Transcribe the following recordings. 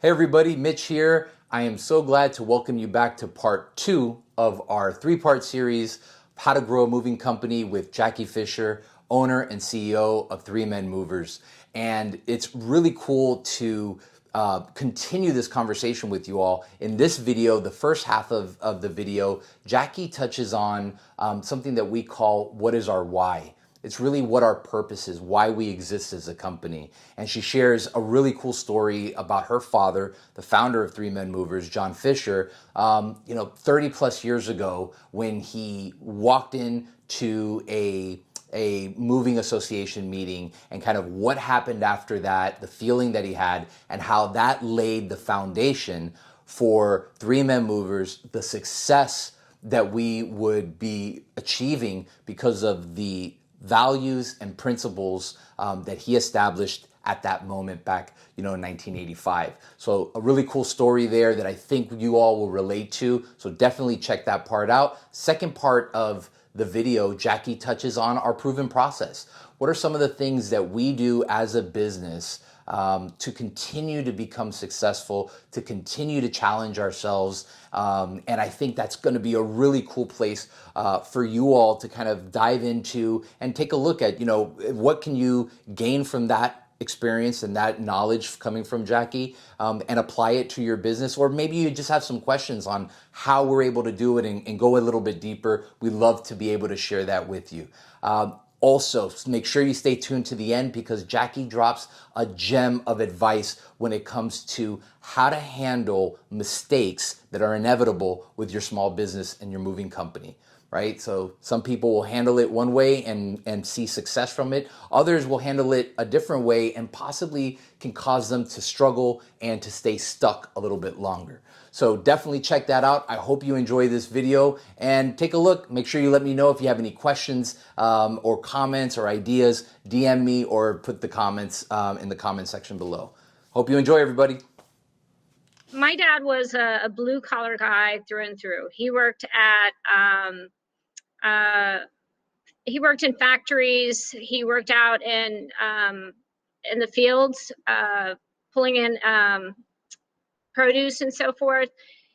Hey everybody, Mitch here. I am so glad to welcome you back to part 2 of our 3-part series, How to Grow a Moving Company with Jacky Fischer, owner and CEO of Three Men Movers. And it's really cool to continue this conversation with you all. In this video, the first half of the video, Jacky touches on something that we call what is our why. It's really what our purpose is, why we exist as a company. And she shares a really cool story about her father, the founder of Three Men Movers, John Fischer, 30 plus years ago when he walked into a moving association meeting and kind of what happened after that, the feeling that he had, and how that laid the foundation for Three Men Movers, the success that we would be achieving because of the values and principles that he established at that moment back, in 1985. So a really cool story there that I think you all will relate to. So definitely check that part out. Second part of the video, Jacky touches on our proven process. What are some of the things that we do as a business to continue to become successful, to continue to challenge ourselves? And I think that's going to be a really cool place for you all to kind of dive into and take a look at, what can you gain from that experience and that knowledge coming from Jacky, and apply it to your business. Or maybe you just have some questions on how we're able to do it and go a little bit deeper. We love to be able to share that with you. Also, make sure you stay tuned to the end because Jacky drops a gem of advice when it comes to how to handle mistakes that are inevitable with your small business and your moving company, right? So some people will handle it one way and see success from it. Others will handle it a different way and possibly can cause them to struggle and to stay stuck a little bit longer. So definitely check that out. I hope you enjoy this video and take a look. Make sure you let me know if you have any questions or comments or ideas. DM me or put the comments in the comment section below. Hope you enjoy, everybody. My dad was a blue collar guy through and through. He worked in factories. He worked out in the fields, pulling in produce and so forth.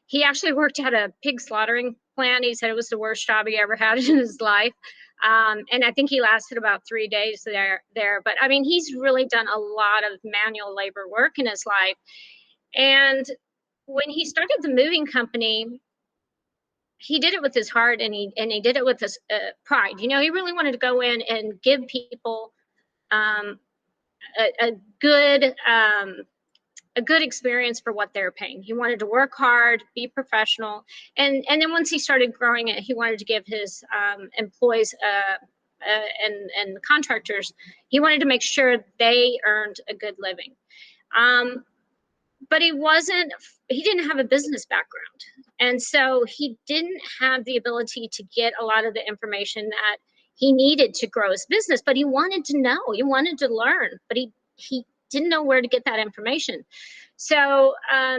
He actually worked at a pig slaughtering plant. He said it was the worst job he ever had in his life. And I think he lasted about 3 days there. But I mean, he's really done a lot of manual labor work in his life. And when he started the moving company, he did it with his heart and he did it with his pride. He really wanted to go in and give people a good experience for what they're paying. He wanted to work hard, be professional, and then once he started growing it, he wanted to give his employees and contractors, he wanted to make sure they earned a good living. But he didn't have a business background. And so he didn't have the ability to get a lot of the information that he needed to grow his business, but he wanted to know, he wanted to learn, but he didn't know where to get that information. So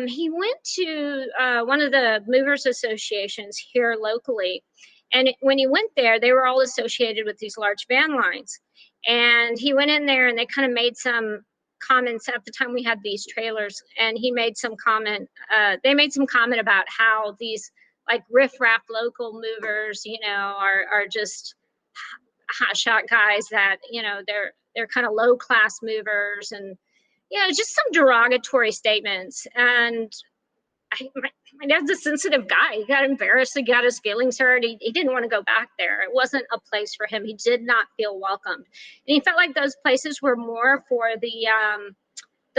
he went to one of the movers associations here locally. And when he went there, they were all associated with these large van lines. And he went in there and they kind of made some comments. At the time we had these trailers, and he made some comment, they made some comment about how these like riff-raff local movers, are just hotshot guys that, they're kind of low-class movers, and just some derogatory statements. And my dad's a sensitive guy. He got embarrassed. He got his feelings hurt. He didn't want to go back there. It wasn't a place for him. He did not feel welcomed. And he felt like those places were more for the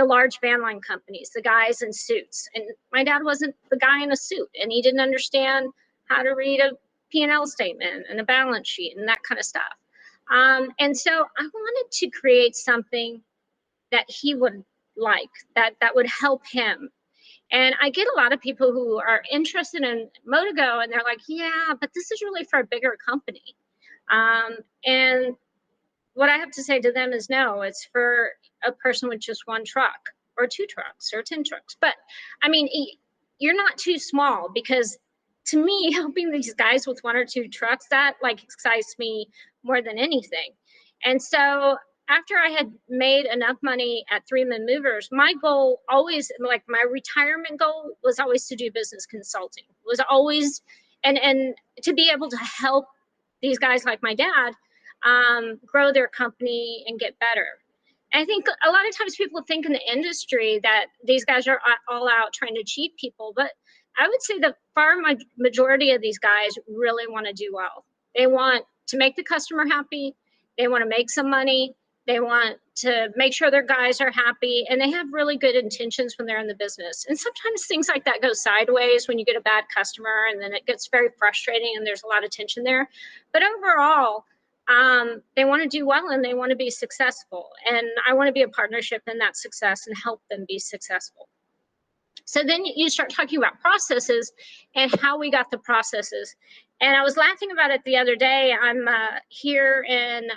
large van line companies, the guys in suits. And my dad wasn't the guy in a suit, and he didn't understand how to read a P&L statement and a balance sheet and that kind of stuff. And so I wanted to create something that he would like, that would help him. And I get a lot of people who are interested in Motogo, and they're like, yeah, but this is really for a bigger company. And what I have to say to them is, no, it's for a person with just one truck or 2 trucks or 10 trucks. But I mean, you're not too small, because to me, helping these guys with 1 or 2 trucks, that like excites me more than anything. And so after I had made enough money at Three Men Movers, my goal always, like my retirement goal was always to do business consulting. It was always, and to be able to help these guys like my dad grow their company and get better. And I think a lot of times people think in the industry that these guys are all out trying to cheat people, but I would say the far majority of these guys really want to do well. They want to make the customer happy. They want to make some money. They want to make sure their guys are happy, and they have really good intentions when they're in the business. And sometimes things like that go sideways when you get a bad customer, and then it gets very frustrating and there's a lot of tension there. But overall, they want to do well and they want to be successful. And I want to be a partnership in that success and help them be successful. So then you start talking about processes and how we got the processes. And I was laughing about it the other day. I'm here in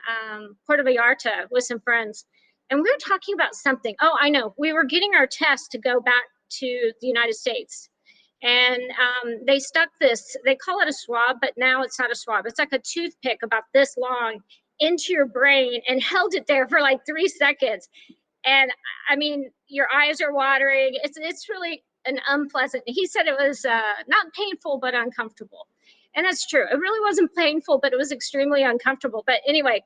Puerto Vallarta with some friends, and we were talking about something. Oh, I know. We were getting our test to go back to the United States. And they stuck this, they call it a swab, but now it's not a swab. It's like a toothpick about this long into your brain and held it there for like 3 seconds. And I mean, your eyes are watering. It's really an unpleasant. He said it was not painful, but uncomfortable. And that's true. It really wasn't painful, but it was extremely uncomfortable. But anyway,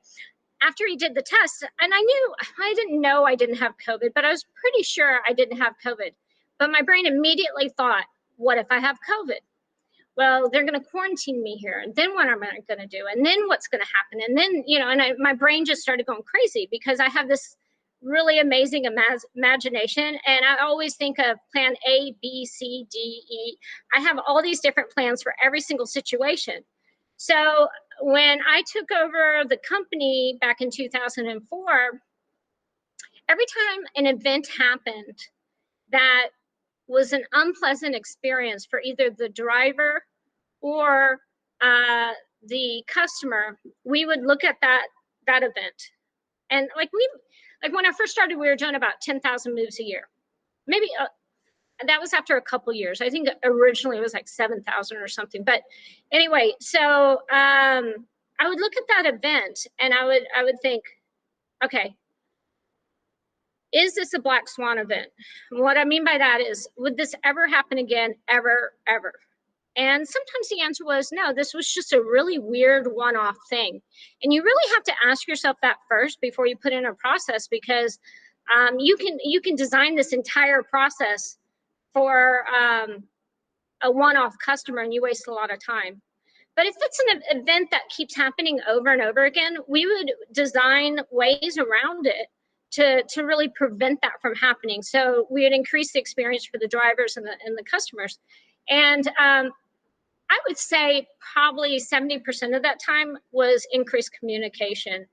after he did the test, and I didn't know I didn't have COVID, but I was pretty sure I didn't have COVID. But my brain immediately thought, what if I have COVID? Well, they're going to quarantine me here. And then what am I going to do? And then what's going to happen? And then, and my brain just started going crazy because I have this really amazing imagination. And I always think of plan A, B, C, D, E. I have all these different plans for every single situation. So when I took over the company back in 2004, every time an event happened that was an unpleasant experience for either the driver or the customer, we would look at that event. And like when I first started, we were doing about 10,000 moves a year. Maybe that was after a couple years. I think originally it was like 7,000 or something. But anyway, so I would look at that event and I would think, okay, is this a black swan event? What I mean by that is, would this ever happen again, ever, ever? And sometimes the answer was no, this was just a really weird one-off thing. And you really have to ask yourself that first before you put in a process, because you can design this entire process for a one-off customer and you waste a lot of time. But if it's an event that keeps happening over and over again, we would design ways around it to really prevent that from happening. So we would increase the experience for the drivers and the customers. And I would say probably 70% of that time was increased communication.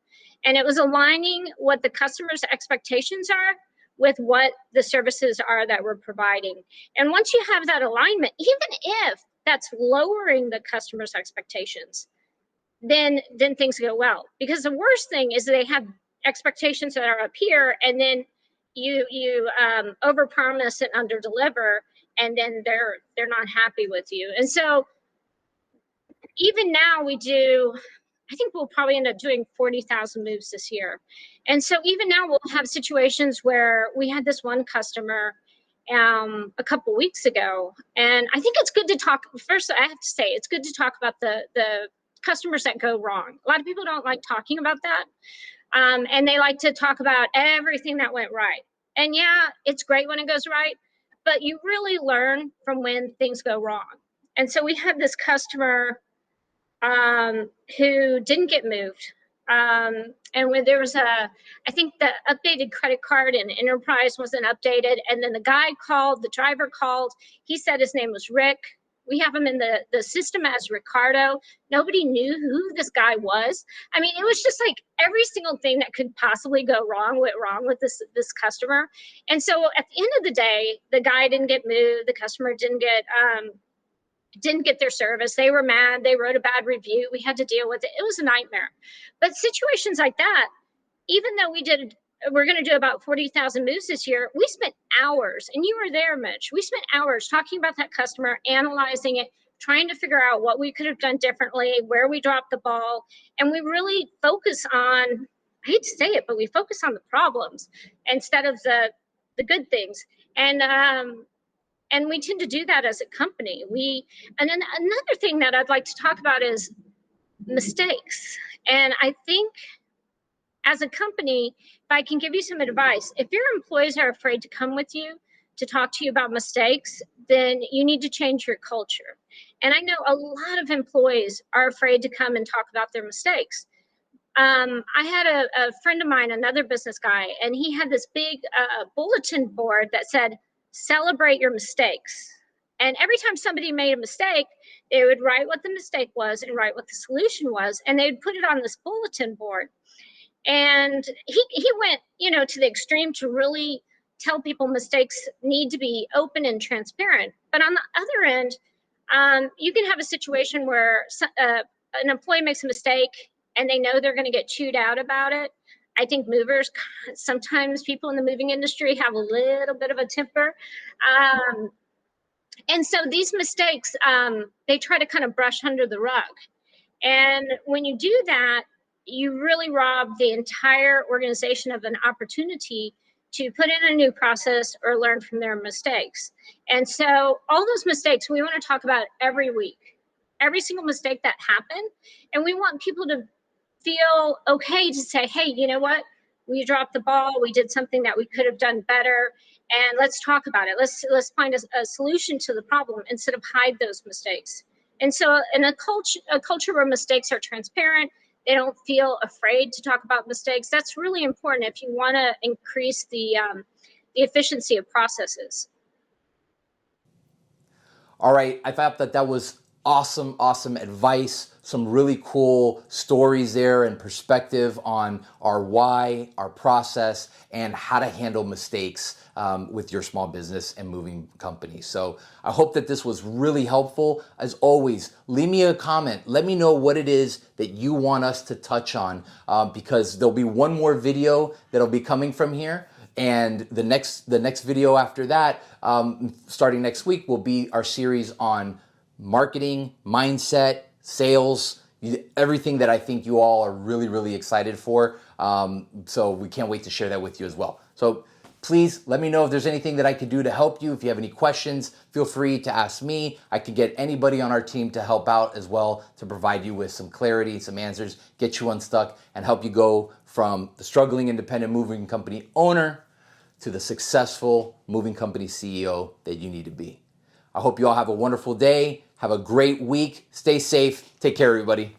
And it was aligning what the customer's expectations are with what the services are that we're providing. And once you have that alignment, even if that's lowering the customer's expectations, then things go well. Because the worst thing is they have expectations that are up here, and then you overpromise and underdeliver, and then they're not happy with you. And so even now I think we'll probably end up doing 40,000 moves this year. And so even now we'll have situations where we had this one customer a couple weeks ago, and I think it's good to talk. First, I have to say it's good to talk about the customers that go wrong. A lot of people don't like talking about that. And they like to talk about everything that went right. And yeah, it's great when it goes right, but you really learn from when things go wrong. And so we had this customer who didn't get moved. And when there was I think the updated credit card in Enterprise wasn't updated. And then the driver called, he said his name was Rick. We have him in the system as Ricardo. Nobody knew who this guy was. I mean, it was just like every single thing that could possibly go wrong went wrong with this customer. And so at the end of the day, the guy didn't get moved. The customer didn't get their service. They were mad. They wrote a bad review. We had to deal with it. It was a nightmare. But situations like that, even though we're going to do about 40,000 moves this year, we spent hours, and you were there, Mitch. We spent hours talking about that customer, analyzing it, trying to figure out what we could have done differently, where we dropped the ball. And we really focus on hate to say it, but we focus on the problems instead of the good things. And we tend to do that as a company. And then another thing that I'd like to talk about is mistakes. And I think as a company, if I can give you some advice, if your employees are afraid to come with you to talk to you about mistakes, then you need to change your culture. And I know a lot of employees are afraid to come and talk about their mistakes. I had a friend of mine, another business guy, and he had this big bulletin board that said, celebrate your mistakes. And every time somebody made a mistake, they would write what the mistake was and write what the solution was, and they would put it on this bulletin board. And he went, to the extreme to really tell people mistakes need to be open and transparent. But on the other end, you can have a situation where an employee makes a mistake and they know they're going to get chewed out about it. I think movers, sometimes people in the moving industry have a little bit of a temper. And so these mistakes, they try to kind of brush under the rug. And when you do that, you really rob the entire organization of an opportunity to put in a new process or learn from their mistakes. And so all those mistakes, we want to talk about every week, every single mistake that happened. And we want people to feel okay to say, hey, you know what? We dropped the ball. We did something that we could have done better. And let's talk about it. Let's find a solution to the problem instead of hide those mistakes. And so in a culture where mistakes are transparent, they don't feel afraid to talk about mistakes. That's really important if you want to increase the efficiency of processes. All right, I thought that was awesome advice, some really cool stories there and perspective on our why, our process, and how to handle mistakes with your small business and moving company. So I hope that this was really helpful. As always, leave me a comment. Let me know what it is that you want us to touch on because there'll be one more video that'll be coming from here. And the next video after that, starting next week, will be our series on marketing, mindset, sales, everything that I think you all are really excited for. So we can't wait to share that with you as well. So please let me know if there's anything that I could do to help you. If you have any questions, feel free to ask me. I could get anybody on our team to help out as well to provide you with some clarity, some answers, get you unstuck, and help you go from the struggling independent moving company owner to the successful moving company CEO that you need to be. I hope you all have a wonderful day. Have a great week. Stay safe. Take care, everybody.